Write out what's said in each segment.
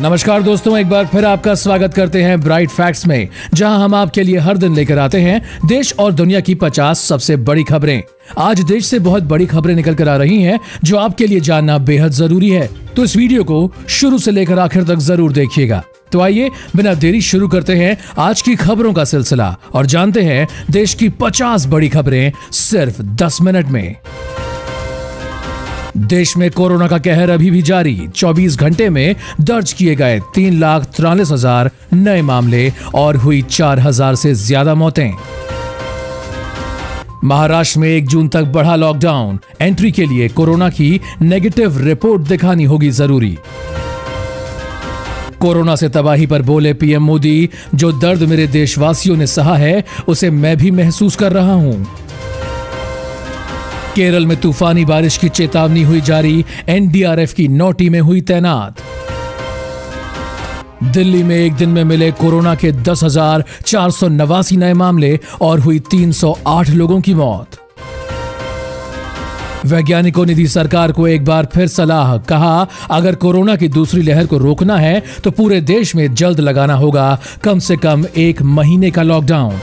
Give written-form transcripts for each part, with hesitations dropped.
नमस्कार दोस्तों, एक बार फिर आपका स्वागत करते हैं ब्राइट फैक्ट्स में, जहां हम आपके लिए हर दिन लेकर आते हैं देश और दुनिया की 50 सबसे बड़ी खबरें। आज देश से बहुत बड़ी खबरें निकल कर आ रही हैं, जो आपके लिए जानना बेहद जरूरी है। तो इस वीडियो को शुरू से लेकर आखिर तक जरूर देखिएगा। तो आइए बिना देरी शुरू करते हैं आज की खबरों का सिलसिला और जानते हैं देश की 50 बड़ी खबरें सिर्फ 10 मिनट में। देश में कोरोना का कहर अभी भी जारी। 24 घंटे में दर्ज किए गए 3,43,000 नए मामले और हुई 4,000 से ज्यादा मौतें। महाराष्ट्र में 1 जून तक बढ़ा लॉकडाउन। एंट्री के लिए कोरोना की नेगेटिव रिपोर्ट दिखानी होगी जरूरी। कोरोना से तबाही पर बोले पीएम मोदी, जो दर्द मेरे देशवासियों ने सहा है उसे मैं भी महसूस कर रहा हूं। केरल में तूफानी बारिश की चेतावनी हुई जारी। एनडीआरएफ की 9 टीमें हुई तैनात। दिल्ली में एक दिन में मिले कोरोना के 10,489 नए मामले और हुई 308 लोगों की मौत। वैज्ञानिकों ने दी सरकार को एक बार फिर सलाह। कहा, अगर कोरोना की दूसरी लहर को रोकना है तो पूरे देश में जल्द लगाना होगा कम से कम 1 महीने का लॉकडाउन।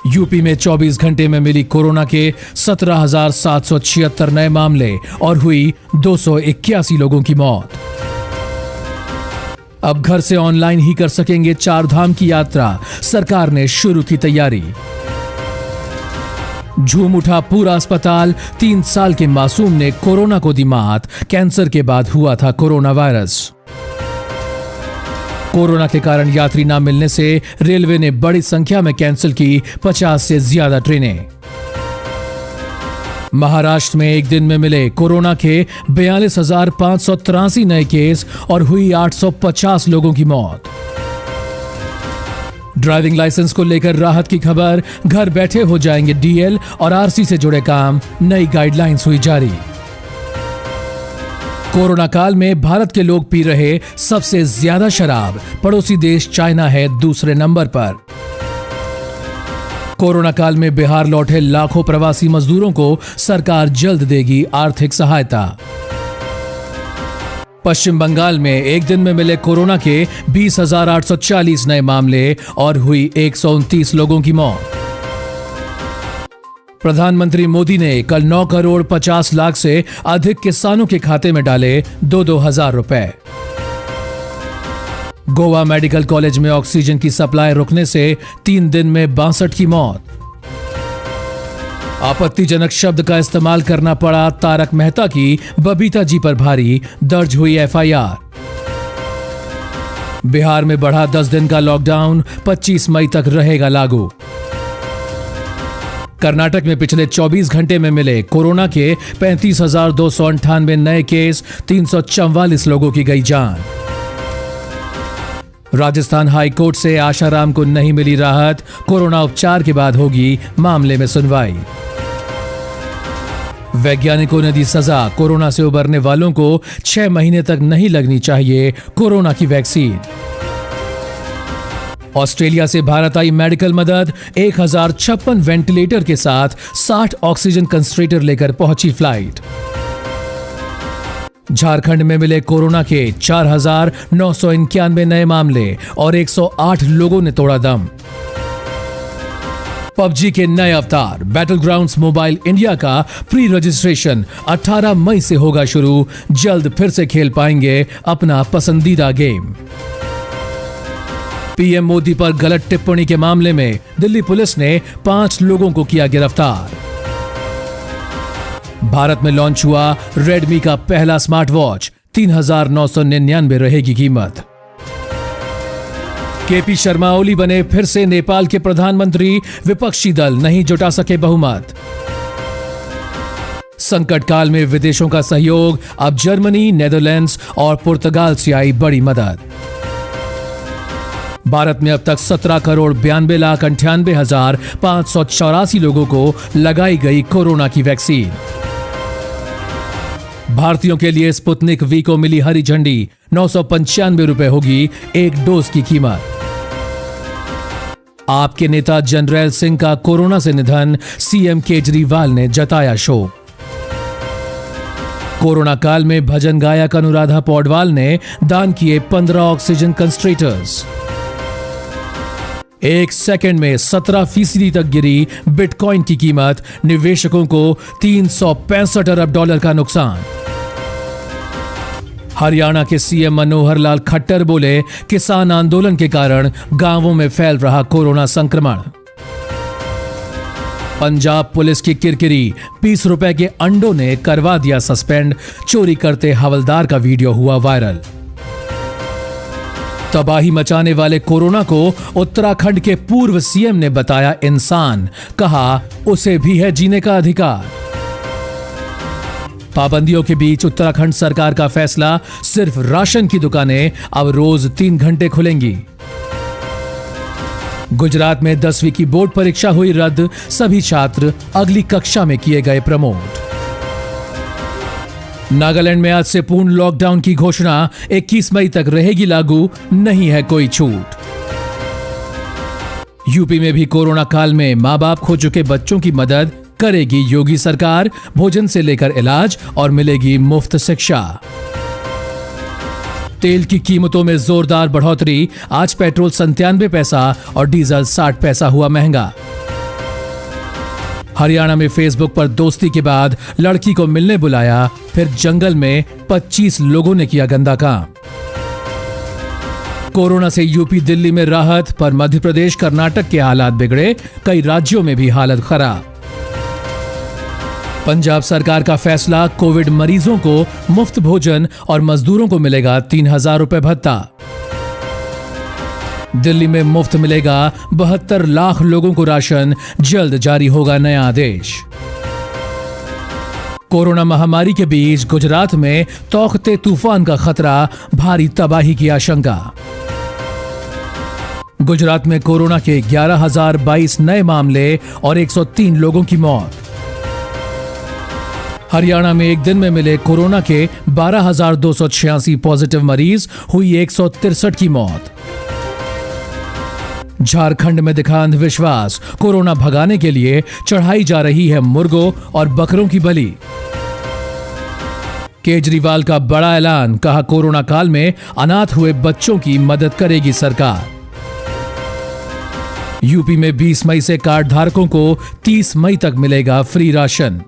यूपी में 24 घंटे में मिली कोरोना के 17,776 नए मामले और हुई 281 लोगों की मौत। अब घर से ऑनलाइन ही कर सकेंगे 4 धाम की यात्रा। सरकार ने शुरू की तैयारी। झूम उठा पूरा अस्पताल। 3 साल के मासूम ने कोरोना को दी मात। कैंसर के बाद हुआ था कोरोना वायरस। कोरोना के कारण यात्री न मिलने से रेलवे ने बड़ी संख्या में कैंसिल की 50 से ज्यादा ट्रेनें। महाराष्ट्र में एक दिन में मिले कोरोना के 42,583 नए केस और हुई 850 लोगों की मौत। ड्राइविंग लाइसेंस को लेकर राहत की खबर। घर बैठे हो जाएंगे डीएल और आरसी से जुड़े काम। नई गाइडलाइंस हुई जारी। कोरोना काल में भारत के लोग पी रहे सबसे ज्यादा शराब। पड़ोसी देश चाइना है दूसरे नंबर पर। कोरोना काल में बिहार लौटे लाखों प्रवासी मजदूरों को सरकार जल्द देगी आर्थिक सहायता। पश्चिम बंगाल में एक दिन में मिले कोरोना के 20,840 नए मामले और हुई 129 लोगों की मौत। प्रधानमंत्री मोदी ने कल 9 करोड़ 50 लाख से अधिक किसानों के खाते में डाले 2-2 हजार रुपए। गोवा मेडिकल कॉलेज में ऑक्सीजन की सप्लाई रुकने से 3 दिन में 62 की मौत। आपत्तिजनक शब्द का इस्तेमाल करना पड़ा तारक मेहता की बबीता जी पर भारी। दर्ज हुई एफआईआर। बिहार में बढ़ा 10 दिन का लॉकडाउन। 25 मई तक रहेगा लागू। कर्नाटक में पिछले 24 घंटे में मिले कोरोना के 35,298 नए केस। 344 लोगों की गई जान। राजस्थान हाई कोर्ट से आशाराम को नहीं मिली राहत। कोरोना उपचार के बाद होगी मामले में सुनवाई। वैज्ञानिकों ने दी सजा। कोरोना से उबरने वालों को 6 महीने तक नहीं लगनी चाहिए कोरोना की वैक्सीन। ऑस्ट्रेलिया से भारत आई मेडिकल मदद। 1,056 वेंटिलेटर के साथ 60 ऑक्सीजन कंसंट्रेटर लेकर पहुंची फ्लाइट। झारखंड में मिले कोरोना के 4,991 नए मामले और 108 लोगों ने तोड़ा दम। पबजी के नए अवतार बैटल ग्राउंड्स मोबाइल इंडिया का प्री रजिस्ट्रेशन 18 मई से होगा शुरू। जल्द फिर से खेल पाएंगे अपना पसंदीदा गेम। पीएम मोदी पर गलत टिप्पणी के मामले में दिल्ली पुलिस ने 5 लोगों को किया गिरफ्तार। भारत में लॉन्च हुआ रेडमी का पहला स्मार्ट वॉच। 3,999 रहेगी कीमत। केपी शर्मा ओली बने फिर से नेपाल के प्रधानमंत्री। विपक्षी दल नहीं जुटा सके बहुमत। संकट काल में विदेशों का सहयोग। अब जर्मनी, नेदरलैंड्स और पुर्तगाल से आई बड़ी मदद। भारत में अब तक 17 करोड़ 92,98,584 लोगों को लगाई गई कोरोना की वैक्सीन। भारतीयों के लिए स्पुतनिक वी को मिली हरी झंडी। 995 रुपए होगी एक डोज की कीमत। आपके नेता जनरल सिंह का कोरोना से निधन। सीएम केजरीवाल ने जताया शोक। कोरोना काल में भजन गायक अनुराधा पौडवाल ने दान किए 15 ऑक्सीजन कंसंट्रेटर्स। एक सेकंड में 17% तक गिरी बिटकॉइन की कीमत, निवेशकों को 365 अरब डॉलर का नुकसान। हरियाणा के सीएम मनोहर लाल खट्टर बोले, किसान आंदोलन के कारण गांवों में फैल रहा कोरोना संक्रमण। पंजाब पुलिस की किरकिरी, 20 रुपए के अंडों ने करवा दिया सस्पेंड, चोरी करते हवलदार का वीडियो हुआ वायरल। तबाही मचाने वाले कोरोना को उत्तराखंड के पूर्व सीएम ने बताया इंसान, कहा उसे भी है जीने का अधिकार। पाबंदियों के बीच उत्तराखंड सरकार का फैसला, सिर्फ राशन की दुकानें अब रोज 3 घंटे खुलेंगी। गुजरात में 10वीं की बोर्ड परीक्षा हुई रद्द, सभी छात्र अगली कक्षा में किए गए प्रमोट। नागालैंड में आज से पूर्ण लॉकडाउन की घोषणा, 21 मई तक रहेगी लागू, नहीं है कोई छूट। यूपी में भी कोरोना काल में मां बाप खो चुके बच्चों की मदद करेगी योगी सरकार, भोजन से लेकर इलाज और मिलेगी मुफ्त शिक्षा। तेल की कीमतों में जोरदार बढ़ोतरी, आज पेट्रोल 97 पैसा और डीजल 60 पैसा हुआ महंगा। हरियाणा में फेसबुक पर दोस्ती के बाद लड़की को मिलने बुलाया, फिर जंगल में 25 लोगों ने किया गंदा काम। कोरोना से यूपी दिल्ली में राहत, पर मध्य प्रदेश कर्नाटक के हालात बिगड़े, कई राज्यों में भी हालत खराब। पंजाब सरकार का फैसला, कोविड मरीजों को मुफ्त भोजन और मजदूरों को मिलेगा 3000 रुपए भत्ता। दिल्ली में मुफ्त मिलेगा 72 लाख लोगों को राशन, जल्द जारी होगा नया आदेश। कोरोना महामारी के बीच गुजरात में तौखते तूफान का खतरा, भारी तबाही की आशंका। गुजरात में कोरोना के 11,022 नए मामले और 103 लोगों की मौत। हरियाणा में एक दिन में मिले कोरोना के 12,286 पॉजिटिव मरीज, हुई 163 की मौत। झारखंड में दिखा अंधविश्वास, कोरोना भगाने के लिए चढ़ाई जा रही है मुर्गों और बकरों की बलि। केजरीवाल का बड़ा ऐलान, कहा कोरोना काल में अनाथ हुए बच्चों की मदद करेगी सरकार। यूपी में 20 मई से कार्ड धारकों को 30 मई तक मिलेगा फ्री राशन।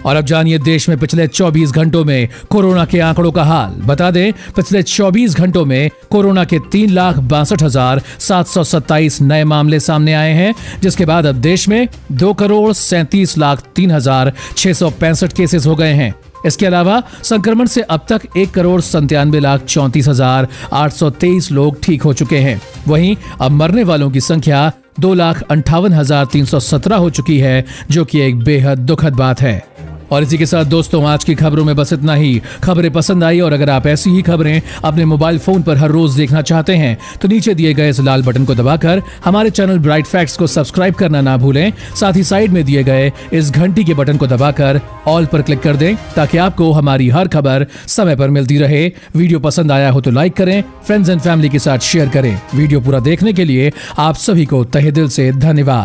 और अब जानिए देश में पिछले 24 घंटों में कोरोना के आंकड़ों का हाल। बता दें, पिछले 24 घंटों में कोरोना के 3,62,727 नए मामले सामने आए हैं, जिसके बाद अब देश में 2,37,03,665 केसेस हो गए हैं। इसके अलावा संक्रमण से अब तक 1,97,34,823 लोग ठीक हो चुके हैं। वहीं अब मरने वालों की संख्या 2,58,317 हो चुकी है, जो कि एक बेहद दुखद बात है। और इसी के साथ दोस्तों, आज की खबरों में बस इतना ही। खबरें पसंद आई और अगर आप ऐसी ही खबरें अपने मोबाइल फोन पर हर रोज देखना चाहते हैं तो नीचे दिए गए इस लाल बटन को दबाकर हमारे चैनल ब्राइट फैक्ट्स को सब्सक्राइब करना ना भूलें। साथ ही साइड में दिए गए इस घंटी के बटन को दबाकर ऑल पर क्लिक कर दें, ताकि आपको हमारी हर खबर समय पर मिलती रहे। वीडियो पसंद आया हो तो लाइक करें, फ्रेंड्स एंड फैमिली के साथ शेयर करें। वीडियो पूरा देखने के लिए आप सभी को तहे दिल से धन्यवाद।